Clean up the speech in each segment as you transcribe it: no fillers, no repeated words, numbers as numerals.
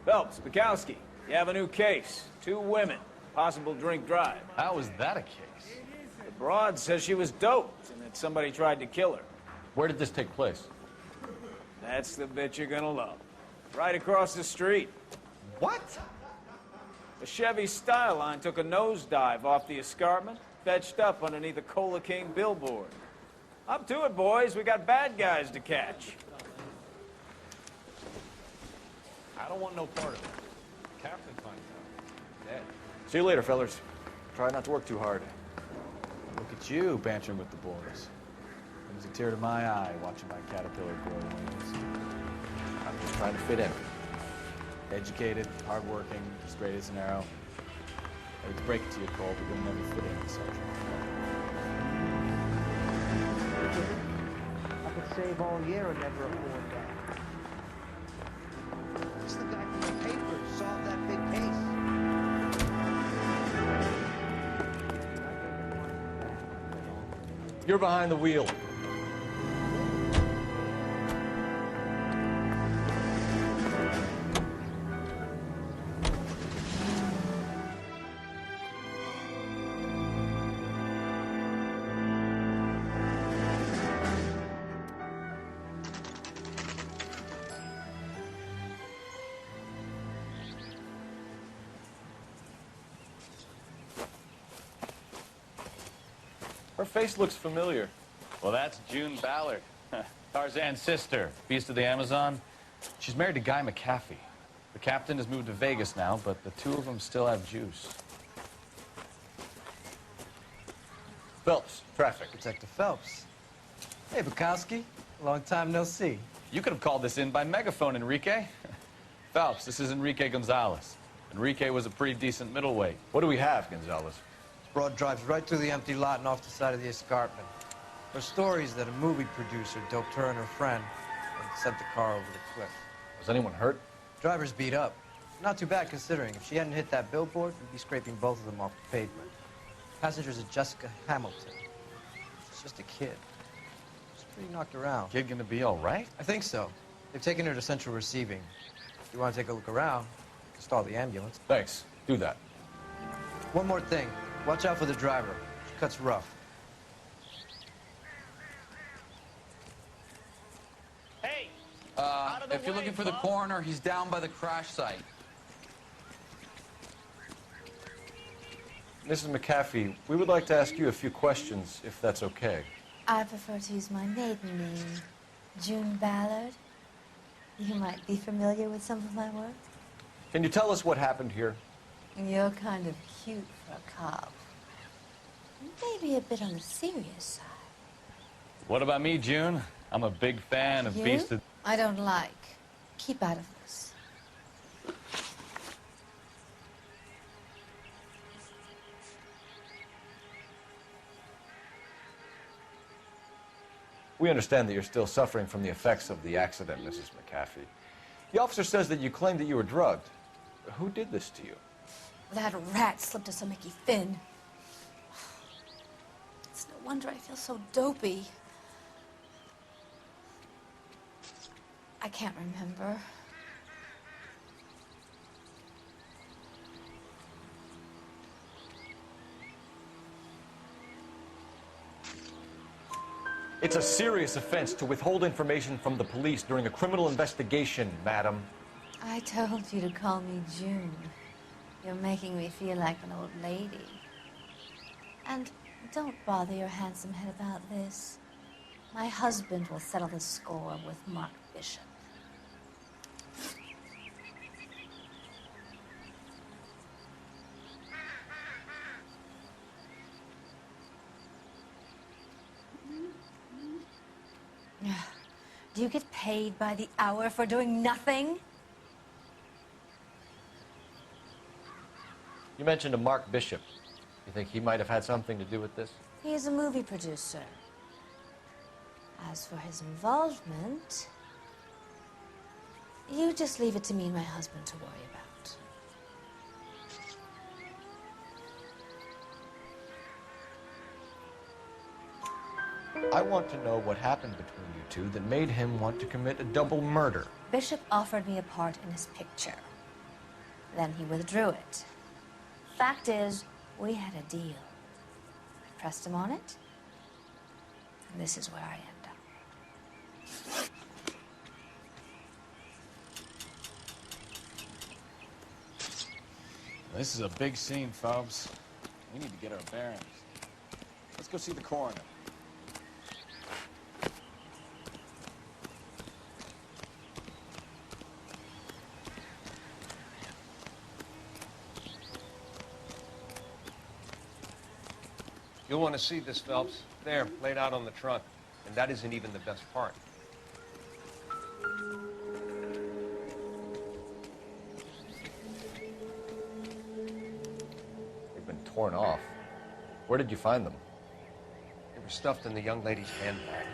Phelps, Bukowski, you have a new case. 2 women, possible drink drive. How is that a case? The broad says she was doped and that somebody tried to kill her. Where did this take place? That's the bit you're gonna love. Right across the street. What? A Chevy Styline took a nosedive off the escarpment, fetched up underneath a Cola King billboard. Up to it, boys. We got bad guys to catch. I don't want no part of it. Captain finds out. Dead. See you later, fellas. Try not to work too hard. Look at you bantering with the boys. Brings a tear to my eye watching my caterpillar grow wings. I'm just trying to fit in. Educated, hardworking, straight as an arrow. I would break it to you, Cole, but you'll never fit in, Sergeant. I could save all year and never afford that. It's the guy from the paper solved that big case. You're behind the wheel. Her face looks familiar. Well, that's June Ballard, Tarzan's sister, Beast of the Amazon. She's married to Guy McAfee. The captain has moved to Vegas now, but the 2 of them still have juice. Phelps, traffic. Detective Phelps. Hey, Bukowski. Long time no see. You could have called this in by megaphone, Enrique. Phelps, this is Enrique Gonzalez. Enrique was a pretty decent middleweight. What do we have, Gonzalez? Broad drives right through the empty lot and off the side of the escarpment. Her story is that a movie producer doped her and her friend and sent the car over the cliff. Was anyone hurt? Driver's beat up. Not too bad considering. If she hadn't hit that billboard, we'd be scraping both of them off the pavement. Passenger's a Jessica Hamilton. She's just a kid. She's pretty knocked around. Kid gonna be all right? I think so. They've taken her to central receiving. If you want to take a look around, you can stall the ambulance. Thanks. Do that. One more thing. Watch out for the driver. She cuts rough. Hey! If you're looking for the coroner, he's down by the crash site. Mrs. McAfee, we would like to ask you a few questions, if that's okay. I prefer to use my maiden name, June Ballard. You might be familiar with some of my work. Can you tell us what happened here? You're kind of cute for a cop. Maybe a bit on the serious side. What about me, June? I'm a big fan of You? Beast of... I don't like. Keep out of this. We understand that you're still suffering from the effects of the accident, Mrs. McAfee. The officer says that you claimed that you were drugged. Who did this to you? That rat slipped us a Mickey Finn. It's no wonder I feel so dopey. I can't remember. It's a serious offense to withhold information from the police during a criminal investigation, madam. I told you to call me June. You're making me feel like an old lady. And don't bother your handsome head about this. My husband will settle the score with Mark Bishop. Do you get paid by the hour for doing nothing? You mentioned a Mark Bishop. You think he might have had something to do with this? He is a movie producer. As for his involvement, you just leave it to me and my husband to worry about. I want to know what happened between you two that made him want to commit a double murder. Bishop offered me a part in his picture. Then he withdrew it. Fact is, we had a deal. I pressed him on it, and this is where I end up. This is a big scene, Phelps. We need to get our bearings. Let's go see the coroner. You'll want to see this, Phelps. There, laid out on the trunk. And that isn't even the best part. They've been torn off. Where did you find them? They were stuffed in the young lady's handbag.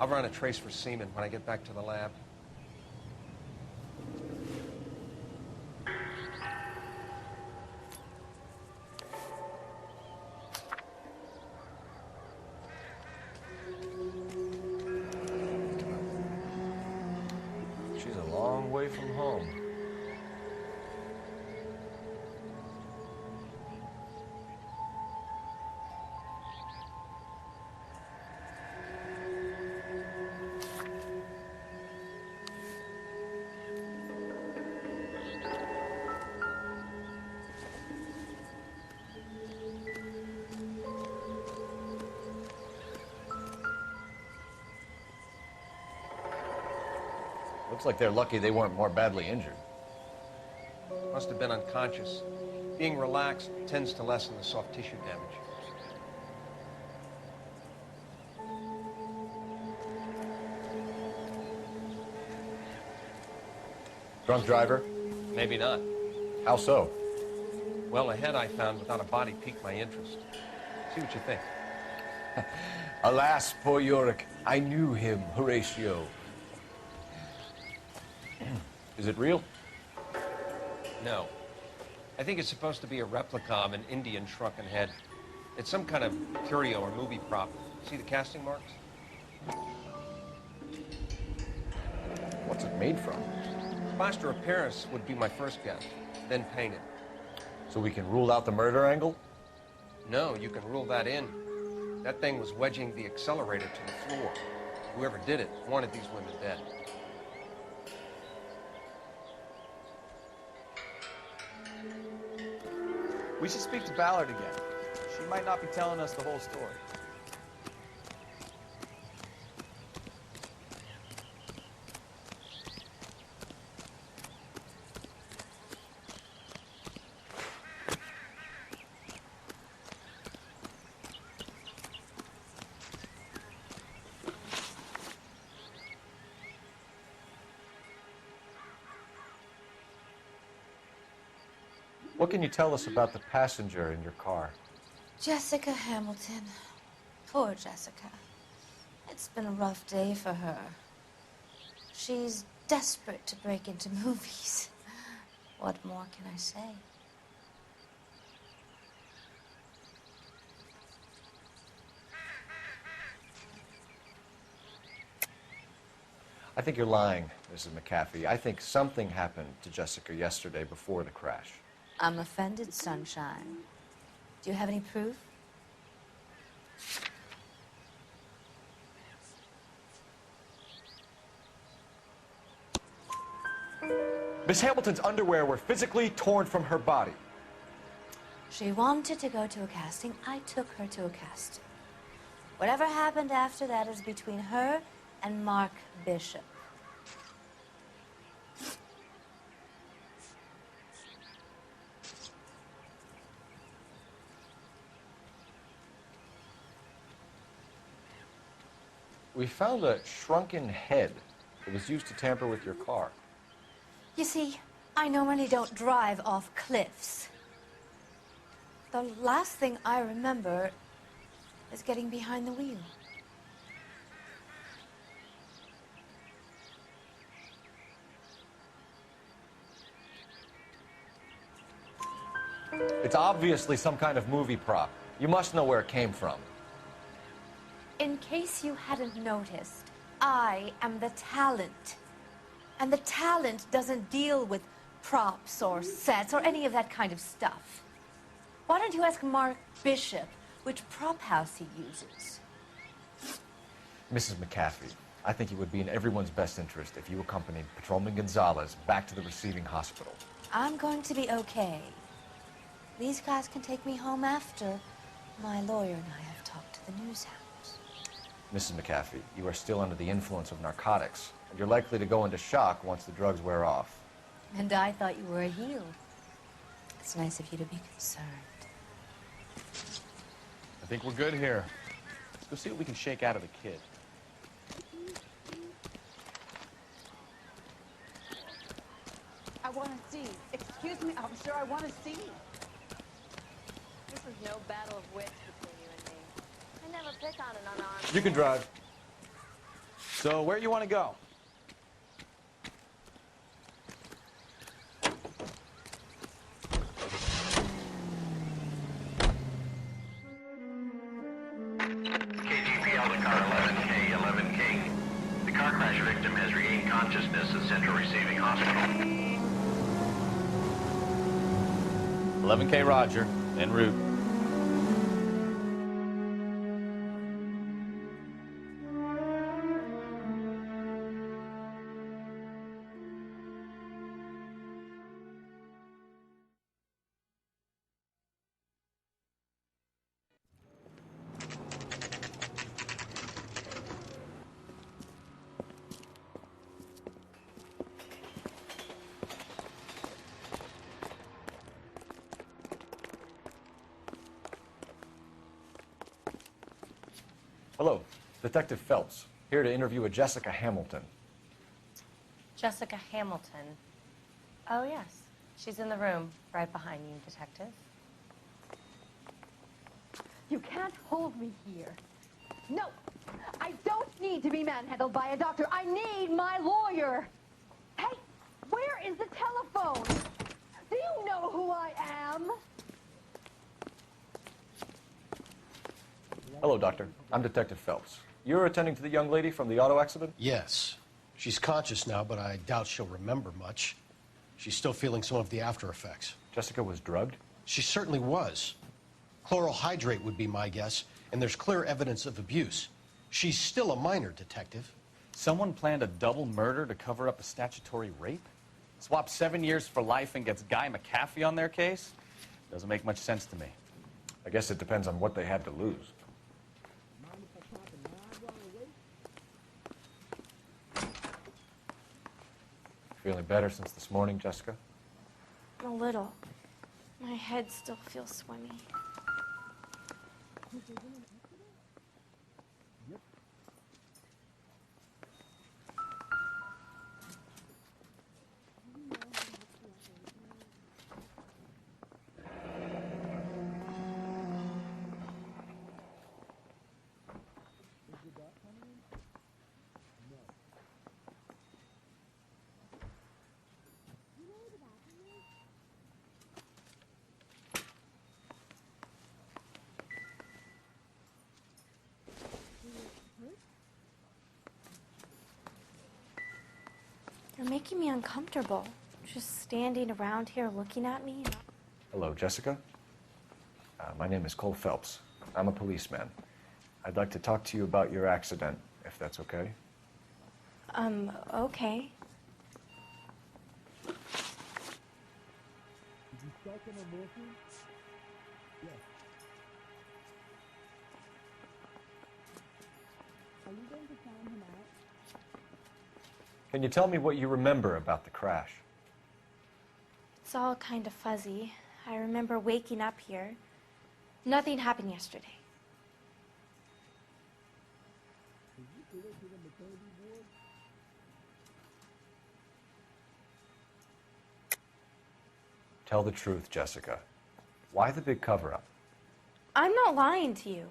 I'll run a trace for semen when I get back to the lab. She's a long way from home. Looks like they're lucky they weren't more badly injured. Must have been unconscious. Being relaxed tends to lessen the soft tissue damage. Drunk driver? Maybe not. How so? Well, a head I found without a body piqued my interest. See what you think. Alas, poor Yorick. I knew him, Horatio. Is it real? No. I think it's supposed to be a replica of an Indian shrunken head. It's some kind of curio or movie prop. See the casting marks? What's it made from? Plaster of Paris would be my first guess, then painted. So we can rule out the murder angle? No, you can rule that in. That thing was wedging the accelerator to the floor. Whoever did it wanted these women dead. We should speak to Ballard again. She might not be telling us the whole story. What can you tell us about the passenger in your car? Jessica Hamilton. Poor Jessica. It's been a rough day for her. She's desperate to break into movies. What more can I say? I think you're lying, Mrs. McAfee. I think something happened to Jessica yesterday before the crash. I'm offended, Sunshine. Do you have any proof? Miss Hamilton's underwear were physically torn from her body. She wanted to go to a casting. I took her to a casting. Whatever happened after that is between her and Mark Bishop. We found a shrunken head that was used to tamper with your car. You see, I normally don't drive off cliffs. The last thing I remember is getting behind the wheel. It's obviously some kind of movie prop. You must know where it came from. In case you hadn't noticed, I am the talent. And the talent doesn't deal with props or sets or any of that kind of stuff. Why don't you ask Mark Bishop which prop house he uses? Mrs. McAfee, I think it would be in everyone's best interest if you accompanied Patrolman Gonzalez back to the receiving hospital. I'm going to be okay. These guys can take me home after my lawyer and I have talked to the news hounds. Mrs. McAfee, you are still under the influence of narcotics, and you're likely to go into shock once the drugs wear off. And I thought you were a heel. It's nice of you to be concerned. I think we're good here. Let's go see what we can shake out of the kid. I want to see. Excuse me, officer, I want to see. This is no battle of wits between you and me. I never pick on an unarmed. You can drive. So, where you want to go? KGPL to car 11K, 11K. The car crash victim has regained consciousness at Central Receiving Hospital. 11K Roger, en route. Hello, Detective Phelps, here to interview a Jessica Hamilton. Jessica Hamilton. Oh, yes. She's in the room right behind you, Detective. You can't hold me here. No, I don't need to be manhandled by a doctor. I need my lawyer. Hey, where is the telephone? Do you know who I am? Hello, Doctor. I'm Detective Phelps. You're attending to the young lady from the auto accident? Yes. She's conscious now, but I doubt she'll remember much. She's still feeling some of the after effects. Jessica was drugged? She certainly was. Chloral hydrate would be my guess, and there's clear evidence of abuse. She's still a minor, Detective. Someone planned a double murder to cover up a statutory rape? Swap 7 years for life and gets Guy McAfee on their case? Doesn't make much sense to me. I guess it depends on what they had to lose. Feeling better since this morning, Jessica? A little. My head still feels swimmy. You're making me uncomfortable. Just standing around here looking at me. Hello, Jessica. My name is Cole Phelps. I'm a policeman. I'd like to talk to you about your accident, if that's okay. Okay. Can you tell me what you remember about the crash? It's all kind of fuzzy. I remember waking up here. Nothing happened yesterday. Tell the truth, Jessica. Why the big cover-up? I'm not lying to you.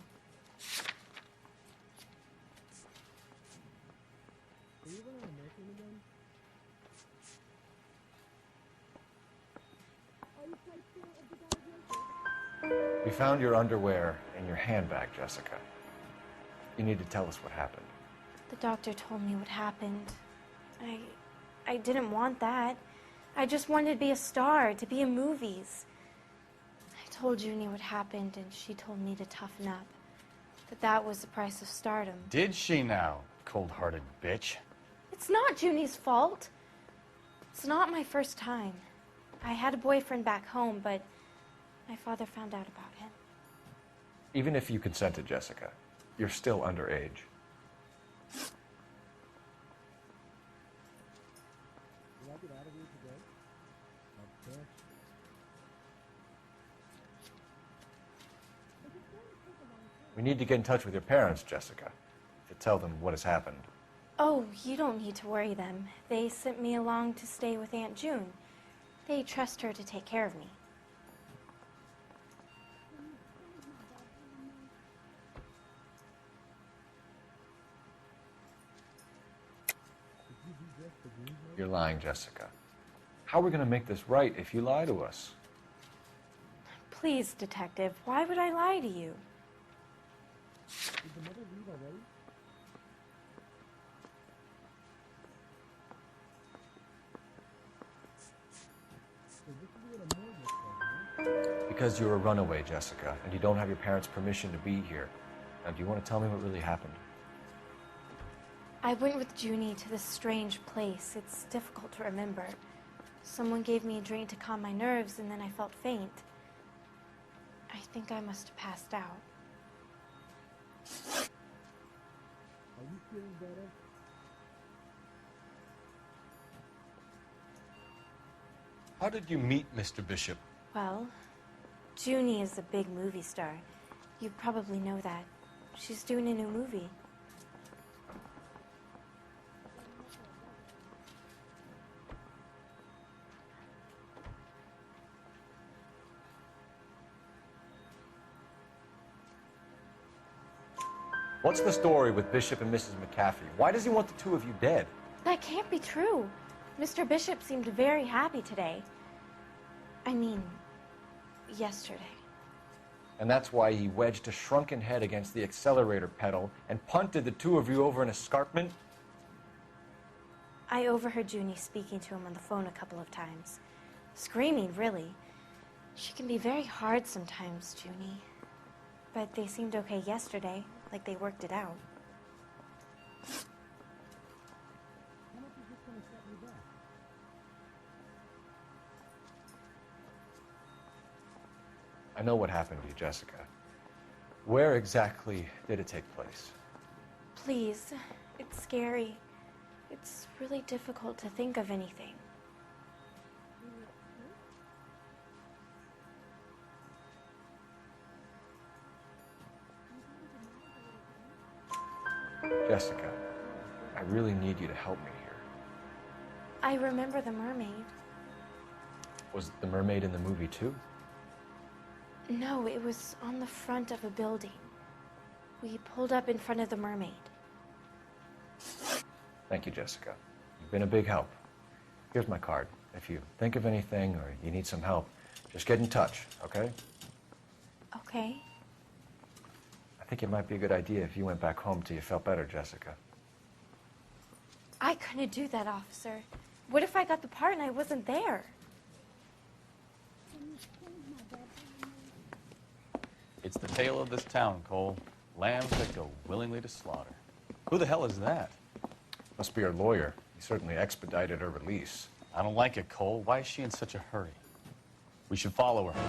We found your underwear in your handbag, Jessica. You need to tell us what happened. The doctor told me what happened. I didn't want that. I just wanted to be a star, to be in movies. I told Junie what happened, and she told me to toughen up. That was the price of stardom. Did she now, cold-hearted bitch? It's not Junie's fault. It's not my first time. I had a boyfriend back home, but my father found out about him. Even if you consented, Jessica, you're still underage. We need to get in touch with your parents, Jessica, to tell them what has happened. Oh, you don't need to worry them. They sent me along to stay with Aunt June. They trust her to take care of me. You're lying, Jessica. How are we going to make this right if you lie to us? Please, Detective, why would I lie to you? Because you're a runaway, Jessica, and you don't have your parents' permission to be here. Now, do you want to tell me what really happened? I went with Junie to this strange place. It's difficult to remember. Someone gave me a drink to calm my nerves, and then I felt faint. I think I must have passed out. Are you feeling better? How did you meet Mr. Bishop? Well, Junie is a big movie star. You probably know that. She's doing a new movie. What's the story with Bishop and Mrs. McCaffrey? Why does he want the two of you dead? That can't be true. Mr. Bishop seemed very happy today. I mean, yesterday. And that's why he wedged a shrunken head against the accelerator pedal and punted the two of you over an escarpment? I overheard Junie speaking to him on the phone a couple of times. Screaming, really. She can be very hard sometimes, Junie. But they seemed okay yesterday, like they worked it out. How much is this going to set me back? I know what happened to you, Jessica. Where exactly did it take place? Please, it's scary. It's really difficult to think of anything. Jessica, I really need you to help me here. I remember the mermaid. Was the mermaid in the movie too? No, it was on the front of a building. We pulled up in front of the mermaid. Thank you, Jessica. You've been a big help. Here's my card. If you think of anything or you need some help, just get in touch, okay? Okay. I think it might be a good idea if you went back home till you felt better, Jessica. I couldn't do that, officer. What if I got the part and I wasn't there? It's the tale of this town, Cole. Lambs that go willingly to slaughter. Who the hell is that? Must be her lawyer. He certainly expedited her release. I don't like it, Cole. Why is she in such a hurry? We should follow her.